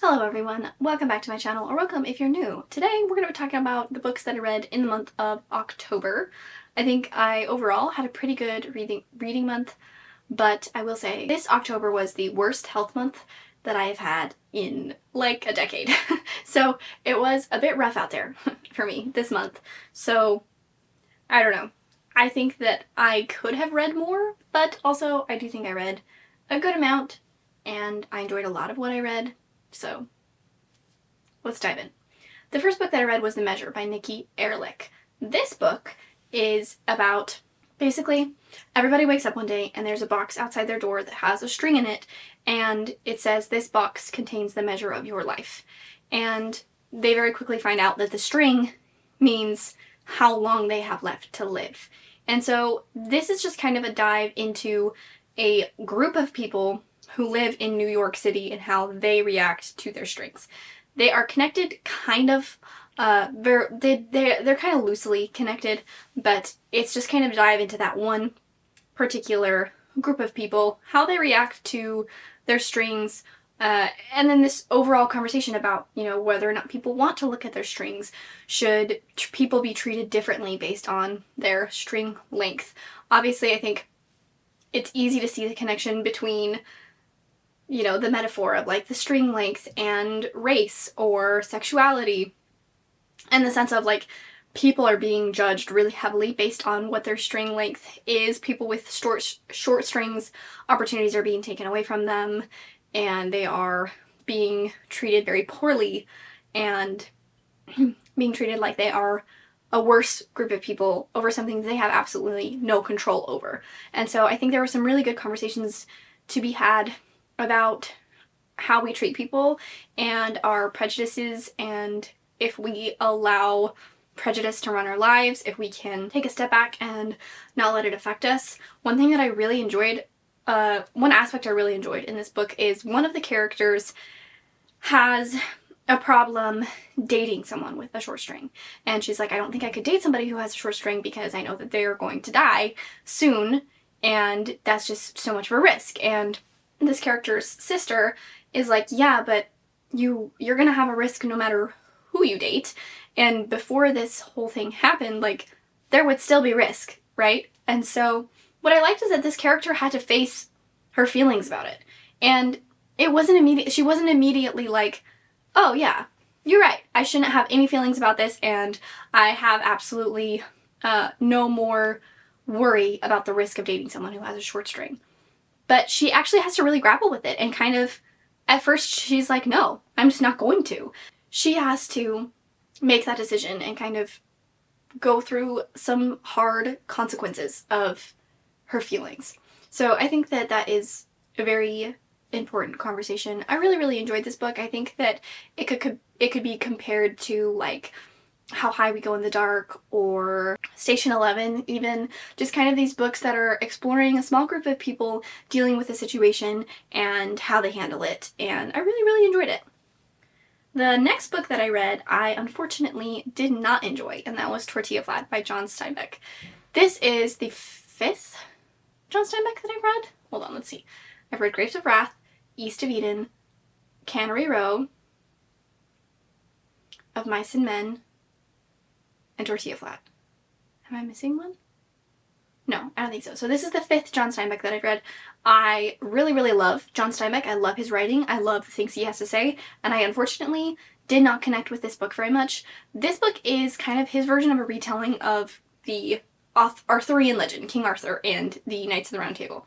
Hello everyone, welcome back to my channel, or welcome if you're new. Today we're going to be talking about the books that I read in the month of October. I think I overall had a pretty good reading month, but I will say this October was the worst health month that I have had in like a decade. So it was a bit rough out there for me this month. So I don't know. I think that I could have read more, but also I do think I read a good amount and I enjoyed a lot of what I read. So let's dive in. The first book that I read was The Measure by Nikki, Erlick. This book is about, basically, everybody wakes up one day and there's a box outside their door that has a string in it, and it says this box contains the measure of your life. And they very quickly find out that the string means how long they have left to live. And so this is just kind of a dive into a group of people who live in New York City and how they react to their strings. They are connected kind of, they're kind of loosely connected, but it's just kind of dive into that one particular group of people, how they react to their strings, and then this overall conversation about, you know, whether or not people want to look at their strings. Should people be treated differently based on their string length? Obviously, I think it's easy to see the connection between, you know, the metaphor of like the string length and race or sexuality, and the sense of like people are being judged really heavily based on what their string length is. People with short strings, opportunities are being taken away from them, and they are being treated very poorly and being treated like they are a worse group of people over something they have absolutely no control over. And so I think there were some really good conversations to be had about how we treat people and our prejudices, and if we allow prejudice to run our lives, if we can take a step back and not let it affect us. One thing that I really enjoyed, one aspect I really enjoyed in this book is one of the characters has a problem dating someone with a short string. And she's like, I don't think I could date somebody who has a short string because I know that they are going to die soon, and that's just so much of a risk. And this character's sister is like, yeah, but you're gonna have a risk no matter who you date, and before this whole thing happened, like, there would still be risk, right? And so what I liked is that this character had to face her feelings about it, and it wasn't immediate. She wasn't immediately like, oh yeah, you're right, I shouldn't have any feelings about this, and I have absolutely no more worry about the risk of dating someone who has a short string. But she actually has to really grapple with it, and kind of, at first she's like, no, I'm just not going to. She has to make that decision and kind of go through some hard consequences of her feelings. So I think that that is a very important conversation. I really, really enjoyed this book. I think that it could be compared to like How High We Go in the Dark or Station 11 even, just kind of these books that are exploring a small group of people dealing with a situation and how they handle it, and I really, really enjoyed it. The next book that I read, I unfortunately did not enjoy, and that was Tortilla by John Steinbeck. This is the 5th John Steinbeck that I've read. Hold on, let's see. I've read Grapes of Wrath, East of Eden, Cannery Row, Of Mice and Men, and Tortilla Flat. Am I missing one? No, I don't think so. So this is the 5th John Steinbeck that I've read. I really, really love John Steinbeck. I love his writing. I love the things he has to say, and I unfortunately did not connect with this book very much. This book is kind of his version of a retelling of the Arthurian legend, King Arthur and the Knights of the Round Table.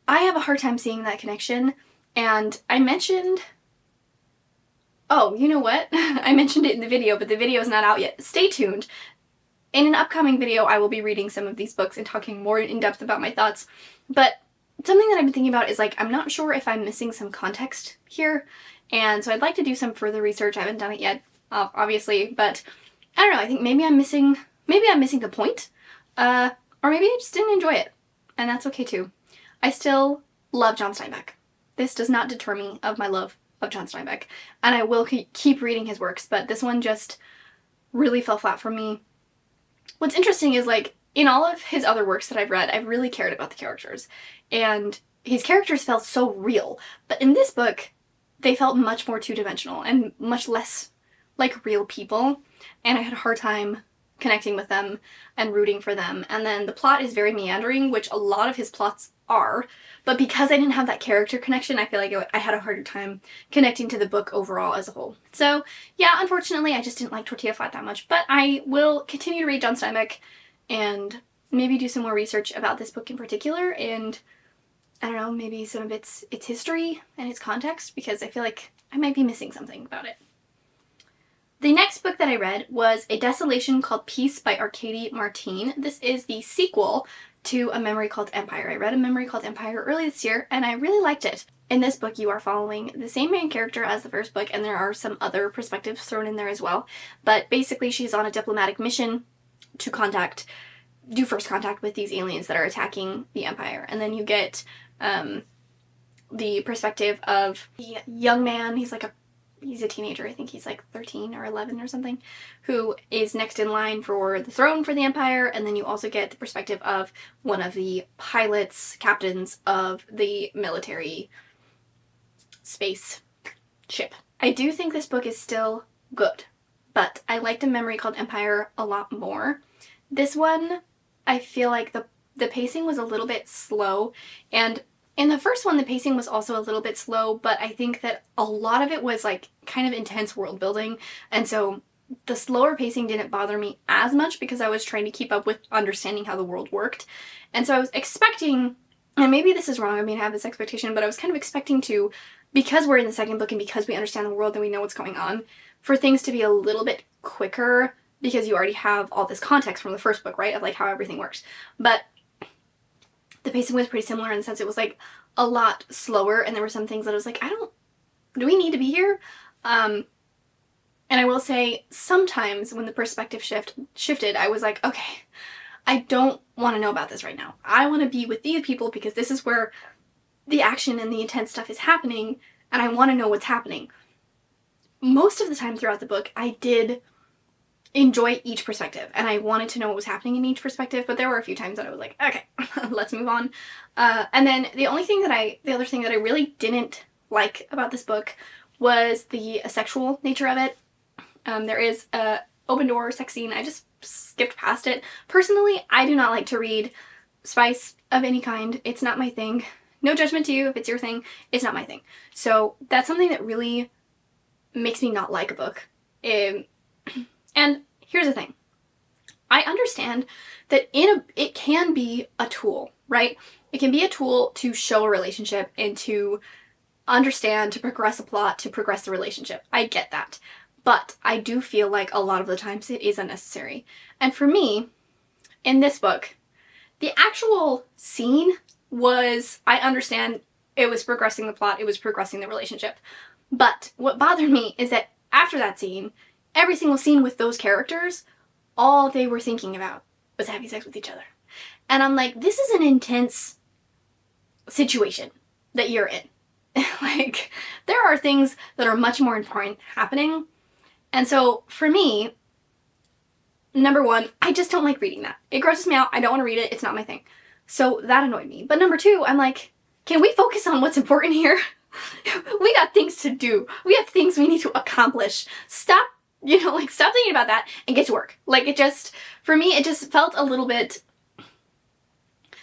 I have a hard time seeing that connection, and I mentioned... Oh, you know what? I mentioned it in the video, but the video is not out yet. Stay tuned. In an upcoming video, I will be reading some of these books and talking more in depth about my thoughts. But something that I've been thinking about is, like, I'm not sure if I'm missing some context here, and so I'd like to do some further research. I haven't done it yet, obviously, but I don't know. I think maybe I'm missing the point, or maybe I just didn't enjoy it, and that's okay too. I still love John Steinbeck. This does not deter me of my love of John Steinbeck, and I will keep reading his works, but this one just really fell flat for me. What's interesting is, like, in all of his other works that I've read, I've really cared about the characters, and his characters felt so real, but in this book, they felt much more two-dimensional and much less like real people, and I had a hard time connecting with them and rooting for them. And then the plot is very meandering, which a lot of his plots are, but because I didn't have that character connection, I feel like I had a harder time connecting to the book overall as a whole. So yeah, unfortunately I just didn't like Tortilla Flat that much, but I will continue to read John Steinbeck and maybe do some more research about this book in particular, and I don't know, maybe some of its history and its context, because I feel like I might be missing something about it. The next book that I read was A Desolation Called Peace by Arkady Martine. This is the sequel to A Memory Called Empire. I read A Memory Called Empire early this year and I really liked it. In this book you are following the same main character as the first book, and there are some other perspectives thrown in there as well. But basically she's on a diplomatic mission to do first contact with these aliens that are attacking the Empire. And then you get the perspective of the young man, he's a teenager, I think he's like 13 or 11 or something, who is next in line for the throne for the Empire. And then you also get the perspective of one of the pilots, captains of the military space ship. I do think this book is still good, but I liked A Memory Called Empire a lot more. This one, I feel like the pacing was a little bit slow, and in the first one, the pacing was also a little bit slow, but I think that a lot of it was like kind of intense world building, and so the slower pacing didn't bother me as much because I was trying to keep up with understanding how the world worked. And so I was expecting, and maybe this is wrong, I mean I have this expectation, but I was kind of expecting to, because we're in the second book and because we understand the world and we know what's going on, for things to be a little bit quicker, because you already have all this context from the first book, right, of like how everything works. But the pacing was pretty similar in the sense it was like a lot slower, and there were some things that I was like, do we need to be here? And I will say sometimes when the perspective shifted, I was like, okay, I don't want to know about this right now. I want to be with these people because this is where the action and the intense stuff is happening, and I want to know what's happening. Most of the time throughout the book, I did enjoy each perspective, and I wanted to know what was happening in each perspective, but there were a few times that I was like, okay, let's move on. And then the other thing that I really didn't like about this book was the sexual nature of it. There is a open door sex scene. I just skipped past it. Personally, I do not like to read spice of any kind. It's not my thing. No judgment to you if it's your thing. It's not my thing. So that's something that really makes me not like a book. And here's the thing. I understand that it can be a tool, right? It can be a tool to show a relationship and to understand, to progress a plot, to progress the relationship. I get that. But I do feel like a lot of the times it is unnecessary. And for me, in this book, the actual scene was, I understand it was progressing the plot, it was progressing the relationship. But what bothered me is that after that scene, every single scene with those characters, all they were thinking about was having sex with each other. And I'm like, this is an intense situation that you're in. Like, there are things that are much more important happening. And so, for me, number one, I just don't like reading that. It grosses me out. I don't want to read it. It's not my thing. So that annoyed me. But number two, I'm like, can we focus on what's important here? We got things to do. We have things we need to accomplish. Stop thinking about that and get to work. Like, for me, it just felt a little bit,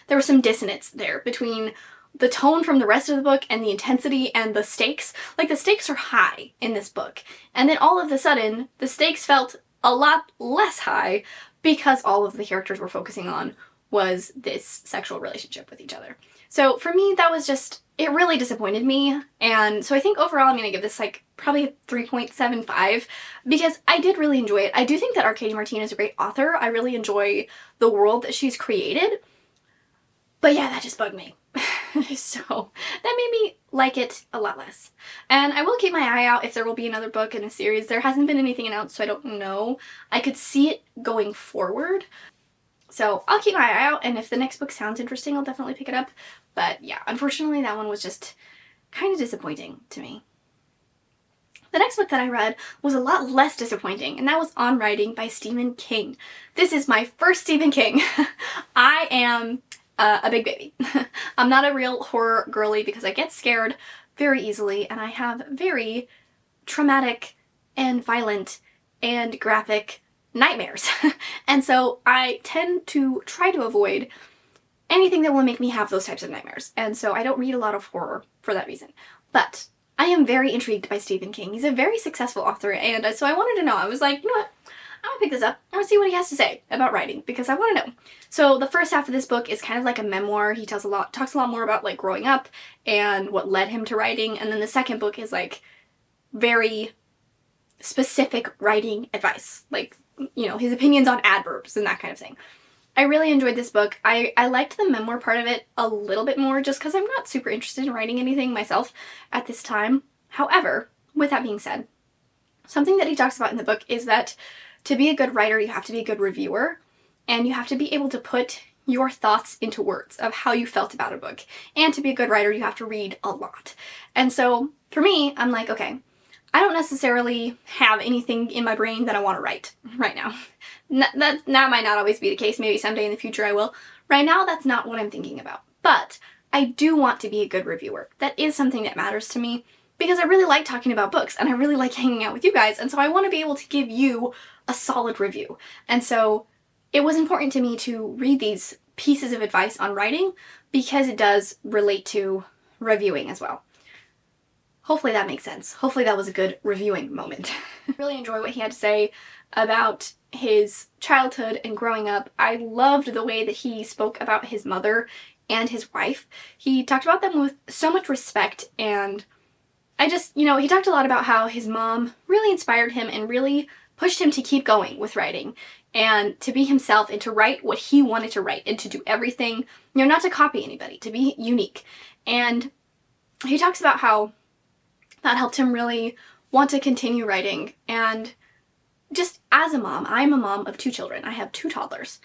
there was some dissonance there between the tone from the rest of the book and the intensity and the stakes. Like, the stakes are high in this book. And then all of a sudden, the stakes felt a lot less high because all of the characters were focusing on was this sexual relationship with each other. So for me, that was just, it really disappointed me. And so I think overall I'm going to give this like probably a 3.75 because I did really enjoy it. I do think that Arkady Martine is a great author. I really enjoy the world that she's created. But yeah, that just bugged me. So that made me like it a lot less. And I will keep my eye out if there will be another book in a series. There hasn't been anything announced, so I don't know. I could see it going forward. So I'll keep my eye out, and if the next book sounds interesting, I'll definitely pick it up. But yeah, unfortunately that one was just kind of disappointing to me. The next book that I read was a lot less disappointing, and that was On Writing by Stephen King. This is my first Stephen King. I am a big baby. I'm not a real horror girly because I get scared very easily, and I have very traumatic and violent and graphic nightmares. And so I tend to try to avoid anything that will make me have those types of nightmares. And so I don't read a lot of horror for that reason. But I am very intrigued by Stephen King. He's a very successful author, and so I wanted to know. I was like, you know what? I'm gonna pick this up. I'm gonna see what he has to say about writing because I want to know. So the first half of this book is kind of like a memoir. He talks a lot more about like growing up and what led him to writing, and then the second book is like very specific writing advice, like, you know, his opinions on adverbs and that kind of thing. I really enjoyed this book. I liked the memoir part of it a little bit more just because I'm not super interested in writing anything myself at this time. However, with that being said, something that he talks about in the book is that to be a good writer, you have to be a good reviewer, and you have to be able to put your thoughts into words of how you felt about a book. And to be a good writer, you have to read a lot. And so for me, I'm like, okay, I don't necessarily have anything in my brain that I want to write right now. That might not always be the case. Maybe someday in the future I will. Right now, that's not what I'm thinking about. But I do want to be a good reviewer. That is something that matters to me because I really like talking about books and I really like hanging out with you guys. And so I want to be able to give you a solid review. And so it was important to me to read these pieces of advice on writing because it does relate to reviewing as well. Hopefully that makes sense. Hopefully that was a good reviewing moment. I really enjoy what he had to say about his childhood and growing up. I loved the way that he spoke about his mother and his wife. He talked about them with so much respect, and I just, you know, he talked a lot about how his mom really inspired him and really pushed him to keep going with writing and to be himself and to write what he wanted to write and to do everything, you know, not to copy anybody, to be unique. And he talks about how that helped him really want to continue writing. And just as a mom, I'm a mom of 2 children. I have 2 toddlers.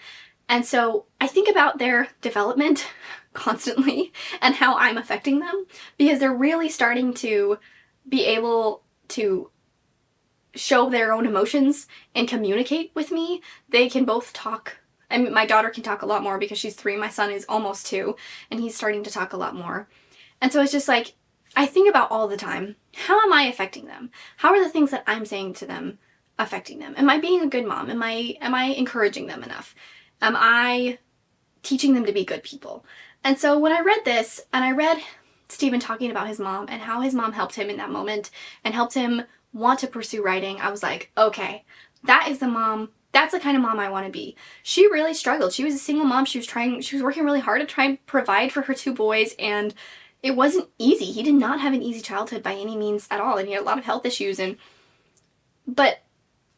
And so I think about their development constantly and how I'm affecting them because they're really starting to be able to show their own emotions and communicate with me. They can both talk. I mean, my daughter can talk a lot more because she's 3. My son is almost 2 and he's starting to talk a lot more. And so it's just like, I think about all the time, how am I affecting them? How are the things that I'm saying to them affecting them? Am I being a good mom? Am I encouraging them enough? Am I teaching them to be good people? And so when I read this, and I read Stephen talking about his mom and how his mom helped him in that moment and helped him want to pursue writing, I was like, okay, that is the mom. That's the kind of mom I want to be. She really struggled. She was a single mom. She was working really hard to try and provide for her 2 boys, and it wasn't easy. He did not have an easy childhood by any means at all, and he had a lot of health issues, but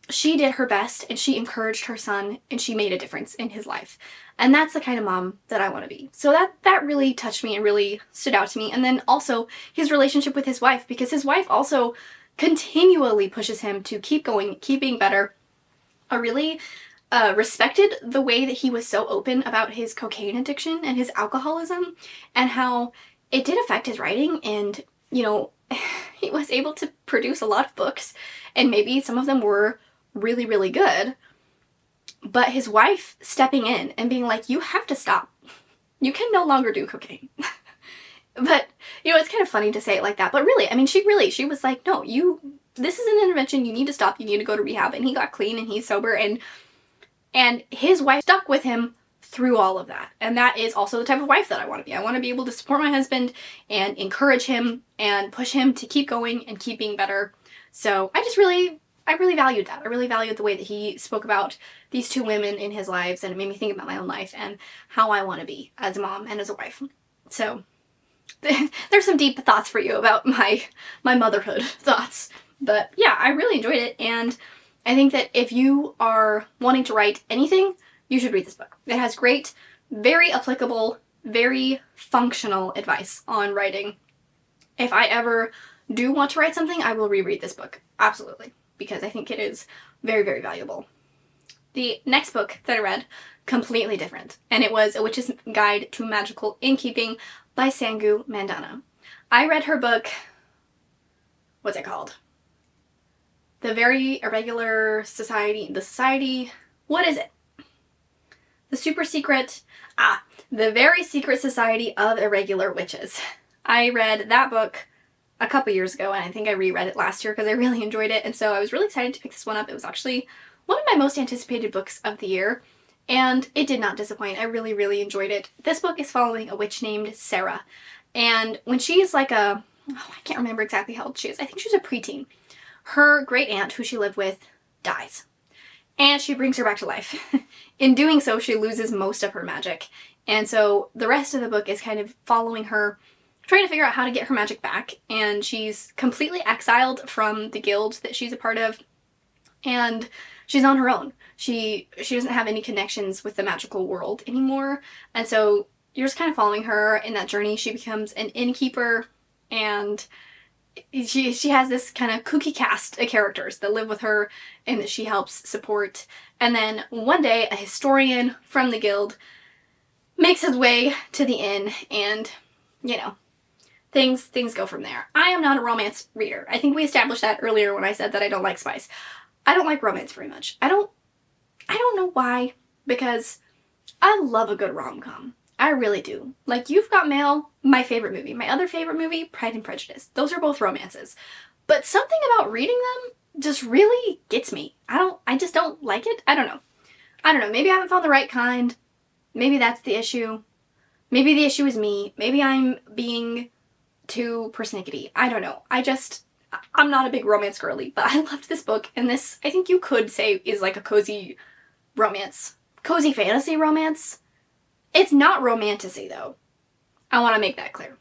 she did her best, and she encouraged her son, and she made a difference in his life. And that's the kind of mom that I want to be. So that really touched me and really stood out to me. And then also his relationship with his wife, because his wife also continually pushes him to keep going, keep being better. I really respected the way that he was so open about his cocaine addiction and his alcoholism and how it did affect his writing, and, you know, he was able to produce a lot of books, and maybe some of them were really, really good, but his wife stepping in and being like, you have to stop. You can no longer do cocaine. But, you know, it's kind of funny to say it like that, but really, I mean, she was like, no, this is an intervention, you need to stop, you need to go to rehab, and he got clean, and he's sober, and his wife stuck with him through all of that. And that is also the type of wife that I want to be. I want to be able to support my husband and encourage him and push him to keep going and keep being better. So I really valued that. I really valued the way that he spoke about these 2 women in his lives, and it made me think about my own life and how I want to be as a mom and as a wife. So there's some deep thoughts for you about my motherhood thoughts. But yeah, I really enjoyed it, and I think that if you are wanting to write anything, you should read this book. It has great, very applicable, very functional advice on writing. If I ever do want to write something, I will reread this book. Absolutely. Because I think it is very, very valuable. The next book that I read, completely different. And it was A Witch's Guide to Magical Innkeeping by Sangu Mandana. I read her book, what's it called? The Very Irregular Society, what is it? The Very Secret Society of Irregular Witches. I read that book a couple years ago, and I think I reread it last year because I really enjoyed it, and so I was really excited to pick this one up. It was actually one of my most anticipated books of the year, and it did not disappoint. I really, really enjoyed it. This book is following a witch named Sarah, and when she is like I can't remember exactly how old she is. I think she's a preteen. Her great aunt, who she lived with, dies, and she brings her back to life. In doing so, she loses most of her magic, and so the rest of the book is kind of following her trying to figure out how to get her magic back, and she's completely exiled from the guild that she's a part of, and she's on her own. She doesn't have any connections with the magical world anymore, and so you're just kind of following her in that journey. She becomes an innkeeper, and she has this kind of kooky cast of characters that live with her and that she helps support. And then one day, a historian from the guild makes his way to the inn, and, you know, things go from there. I am not a romance reader. I think we established that earlier when I said that I don't like spice. I don't like romance very much. I don't know why, because I love a good rom-com. I really do. Like, You've Got Mail, my favorite movie. My other favorite movie, Pride and Prejudice. Those are both romances. But something about reading them just really gets me. I just don't like it. I don't know. Maybe I haven't found the right kind. Maybe that's the issue. Maybe the issue is me. Maybe I'm being too persnickety. I don't know. I'm not a big romance girly, but I loved this book, and this, I think you could say, is like a cozy romance. Cozy fantasy romance. It's not romantasy, though. I want to make that clear.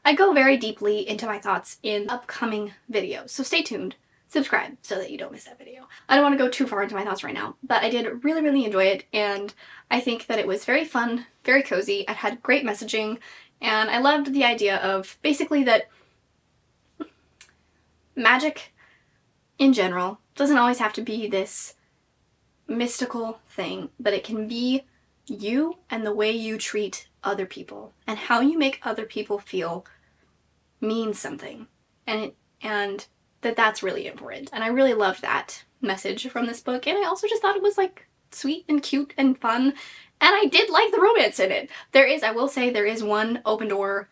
I go very deeply into my thoughts in upcoming videos, so stay tuned. Subscribe so that you don't miss that video. I don't want to go too far into my thoughts right now, but I did really, really enjoy it, and I think that it was very fun, very cozy. It had great messaging, and I loved the idea of basically that magic in general doesn't always have to be this mystical thing, but it can be you and the way you treat other people and how you make other people feel means something, and that's really important. And I really loved that message from this book, and I also just thought it was like sweet and cute and fun, and I did like the romance in it. I will say there is one open door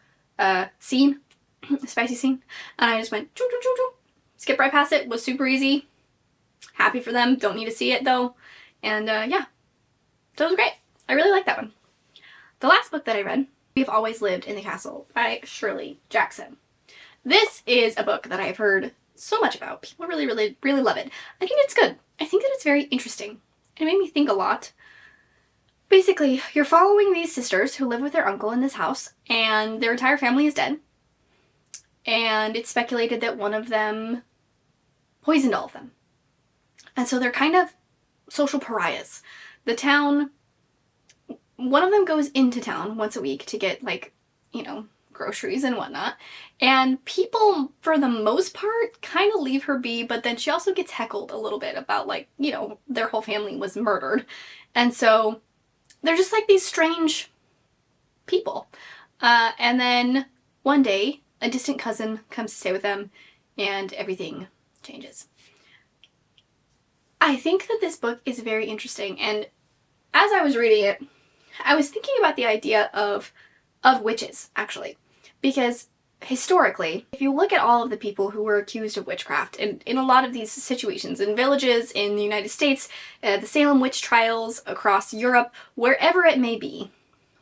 scene, spicy scene, and I just went choo choo choo choo, skip right past it. Was super easy. Happy for them. Don't need to see it though. And yeah, so it was great. I really liked that one. The last book that I read, We've Always Lived in the Castle by Shirley Jackson. This is a book that I've heard so much about. People really, really, really love it. I think it's good. I think that it's very interesting. It made me think a lot. Basically, you're following these sisters who live with their uncle in this house, and their entire family is dead. And it's speculated that one of them poisoned all of them. And so they're kind of social pariahs. The town, one of them goes into town once a week to get, like, you know, groceries and whatnot. And people, for the most part, kind of leave her be, but then she also gets heckled a little bit about, like, you know, their whole family was murdered. And so they're just like these strange people. And then one day, a distant cousin comes to stay with them, and everything changes. I think that this book is very interesting, and as I was reading it, I was thinking about the idea of witches, actually. Because historically, if you look at all of the people who were accused of witchcraft, and in a lot of these situations, in villages, in the United States, the Salem witch trials across Europe, wherever it may be,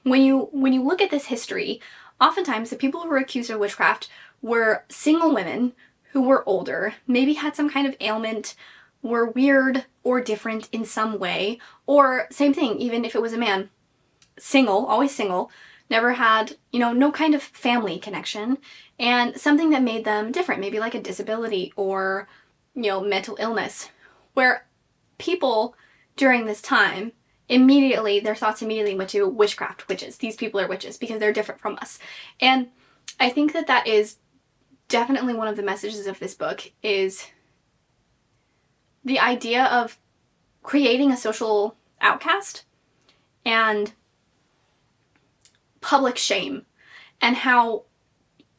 when you look at this history, oftentimes the people who were accused of witchcraft were single women who were older, maybe had some kind of ailment, were weird or different in some way, or same thing, even if it was a man, single, always single, never had, you know, no kind of family connection, and something that made them different, maybe like a disability or, you know, mental illness, where people during this time their thoughts immediately went to witchcraft, witches. These people are witches because they're different from us. And I think that that is definitely one of the messages of this book, is the idea of creating a social outcast and public shame, and how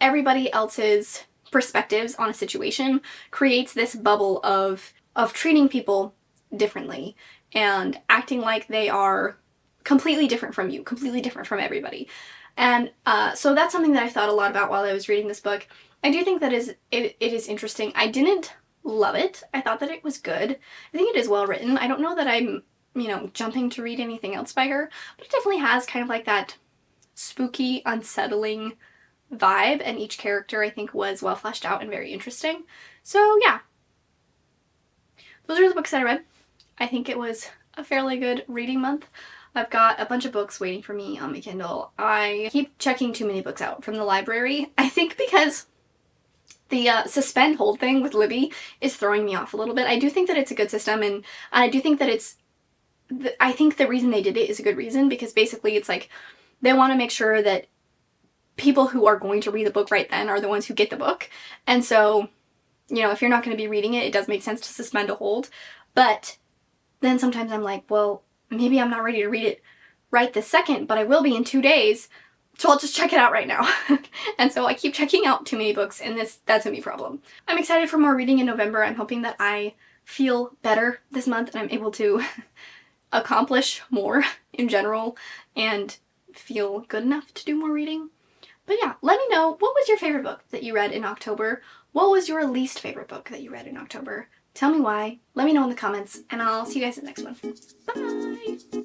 everybody else's perspectives on a situation creates this bubble of treating people differently and acting like they are completely different from you, completely different from everybody. And so that's something that I thought a lot about while I was reading this book. I do think that it is interesting. I didn't love it. I thought that it was good. I think it is well written. I don't know that I'm, you know, jumping to read anything else by her, but it definitely has kind of like that spooky, unsettling vibe, and each character I think was well fleshed out and very interesting. So yeah, those are the books that I read. I think it was a fairly good reading month. I've got a bunch of books waiting for me on my Kindle. I keep checking too many books out from the library. I think because the suspend hold thing with Libby is throwing me off a little bit. I do think that it's a good system, and I do think that it's, I think the reason they did it is a good reason, because basically it's like they want to make sure that people who are going to read the book right then are the ones who get the book. And so, you know, if you're not going to be reading it, it does make sense to suspend a hold. But then sometimes I'm like, well, maybe I'm not ready to read it right this second, but I will be in 2 days. So I'll just check it out right now. And so I keep checking out too many books, and that's a me problem. I'm excited for more reading in November. I'm hoping that I feel better this month and I'm able to accomplish more in general and feel good enough to do more reading. But yeah, let me know, what was your favorite book that you read in October? What was your least favorite book that you read in October? Tell me why. Let me know in the comments, and I'll see you guys in the next one. Bye!